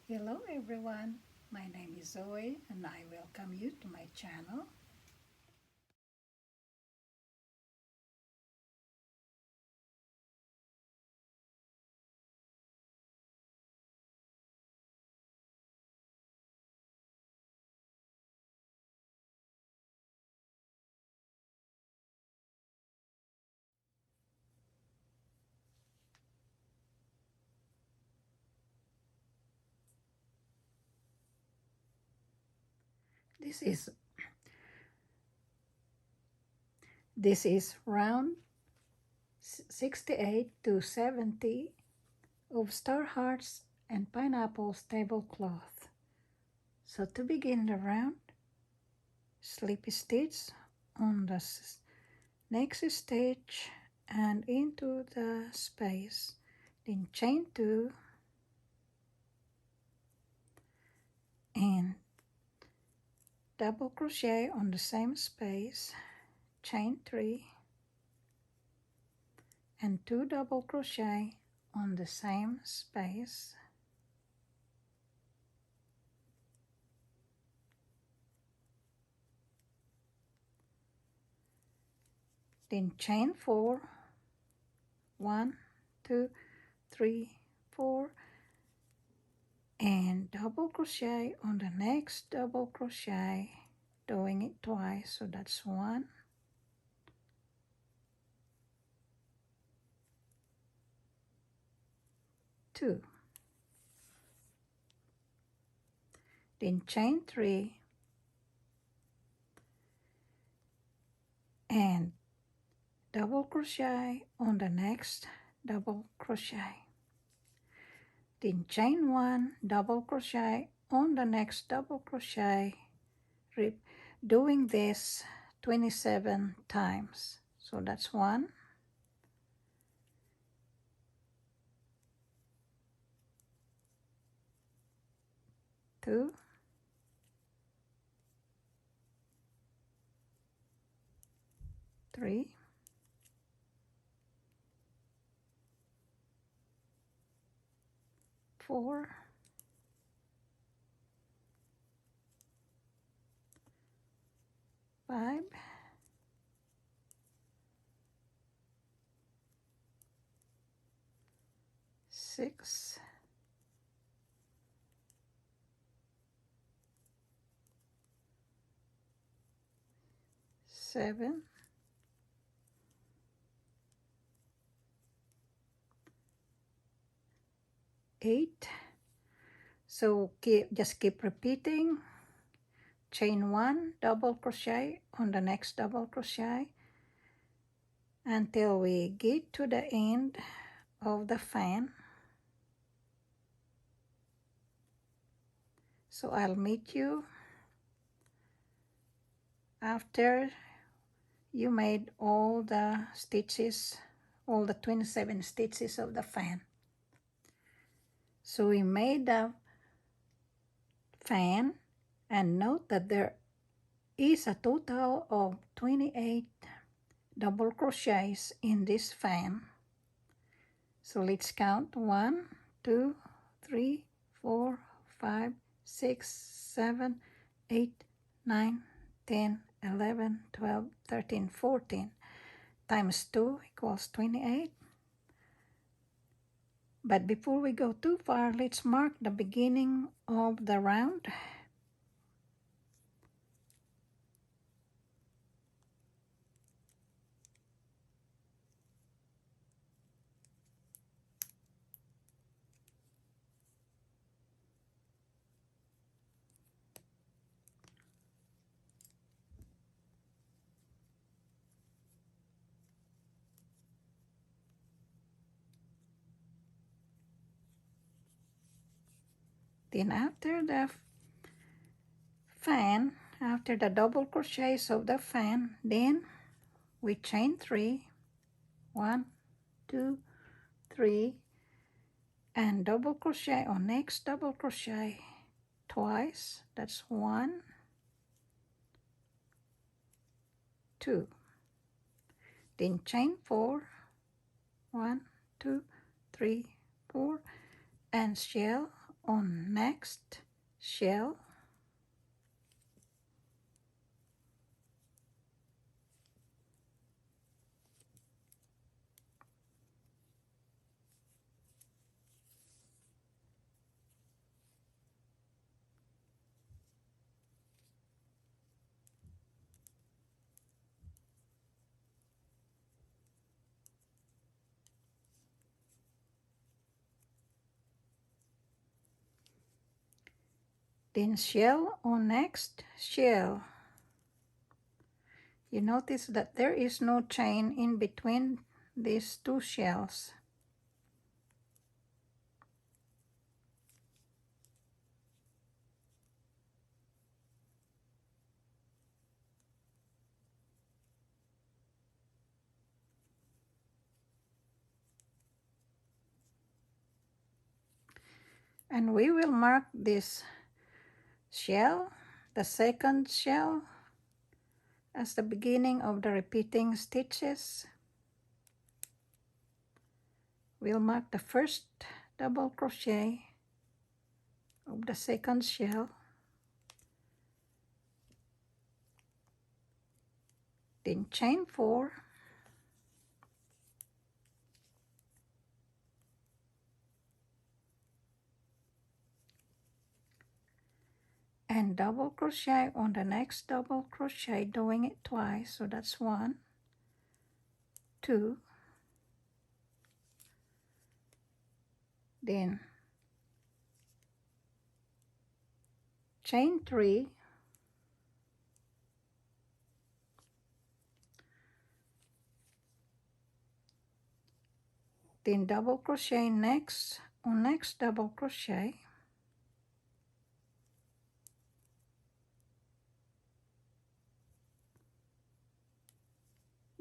Hello everyone, my name is Zoe and I welcome you to my channel. This is round 68 to 70 of star hearts and pineapples tablecloth. So to begin the round, slip stitch on the next stitch and into the space, then chain 2 and double crochet on the same space, chain 3 and 2 double crochet on the same space, then chain 4, 1, 2, 3, 4, and double crochet on the next double crochet, doing it twice. So that's 1, 2, then chain 3 and double crochet on the next double crochet, then chain 1, double crochet on the next double crochet, doing this 27 times. So that's 1, 2, 3, 4, 5, 6, 7, 8. So just keep repeating. Chain 1, double crochet on the next double crochet until we get to the end of the fan. So I'll meet you after you made all the stitches, all the 27 stitches of the fan. So we made the fan, and note that there is a total of 28 double crochets in this fan. So let's count 1, 2, 3, 4, 5, 6, 7, 8, 9, 10, 11, 12, 13, 14 times 2 equals 28. But before we go too far, let's mark the beginning of the round. Then after the fan, after the double crochets of the fan, then we chain 3, 1, 2, 3, and double crochet on next double crochet twice. That's 1, 2. Then chain 4, 1, 2, 3, 4, and shell on next shell, then shell on next shell. You notice that there is no chain in between these two shells. And we will mark this shell, the second shell, as the beginning of the repeating stitches. We'll mark the first double crochet of the second shell, then chain 4, and double crochet on the next double crochet, doing it twice. So that's 1, 2, then chain 3, then double crochet next on next double crochet,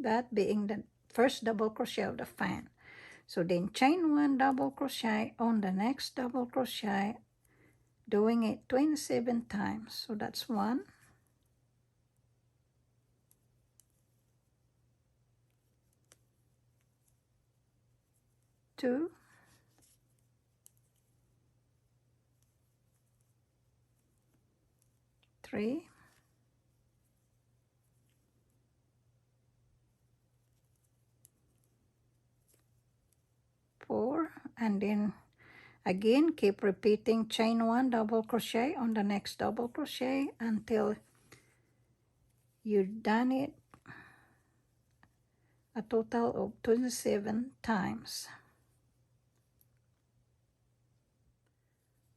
that being the first double crochet of the fan. So then chain 1 double crochet on the next double crochet, doing it 27 times. So that's 1, 2, 3, 4, and then again keep repeating chain 1 double crochet on the next double crochet until you've done it a total of 27 times.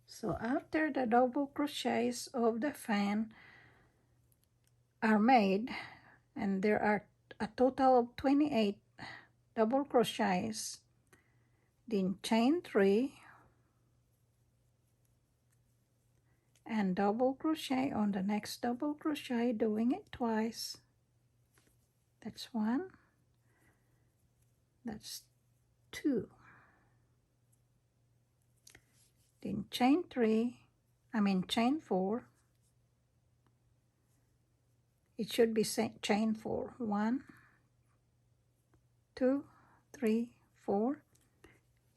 So after the double crochets of the fan are made, and there are a total of 28 double crochets, then chain 3 and double crochet on the next double crochet, doing it twice. That's 1, that's 2, then chain 4. It should be chain 4, 1, 2, 3, 4,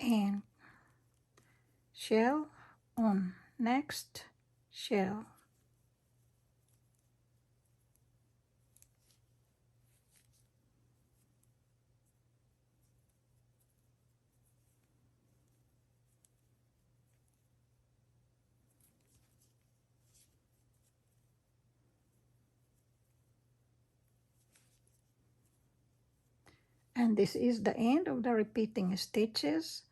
and shell on next shell. And this is the end of the repeating stitches.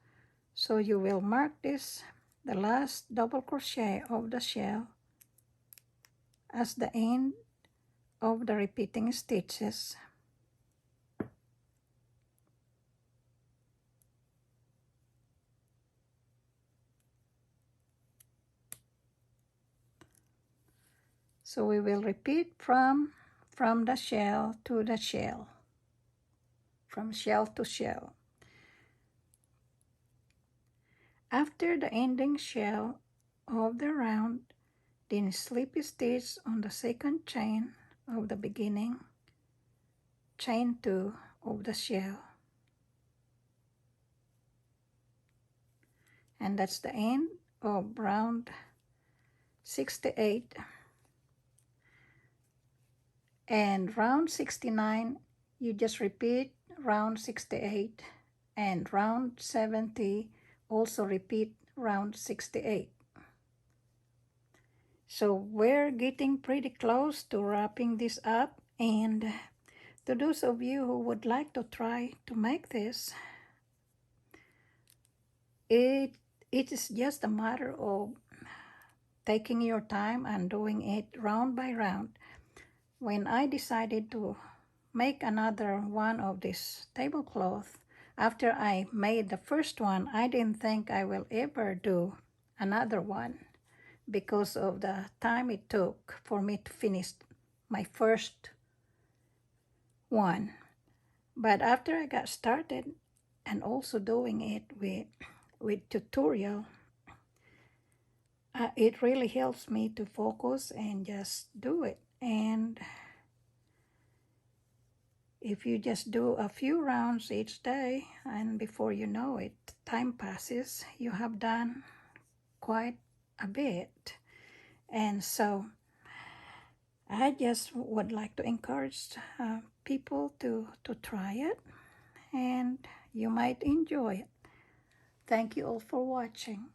So you will mark this, the last double crochet of the shell, as the end of the repeating stitches. So we will repeat from the shell to the shell, from shell to shell. After the ending shell of the round, then slip stitch on the second chain of the beginning, chain 2 of the shell. And that's the end of round 68, and round 69 you just repeat round 68, and round 70 also repeat round 68. So we're getting pretty close to wrapping this up, and to those of you who would like to try to make this, it is just a matter of taking your time and doing it round by round. When I decided to make another one of this tablecloth, after I made the first one, I didn't think I will ever do another one because of the time it took for me to finish my first one. But after I got started and also doing it with tutorial, it really helps me to focus and just do it. And if you just do a few rounds each day, and before you know it, time passes, you have done quite a bit. And so I just would like to encourage people to try it, and you might enjoy it. Thank you all for watching.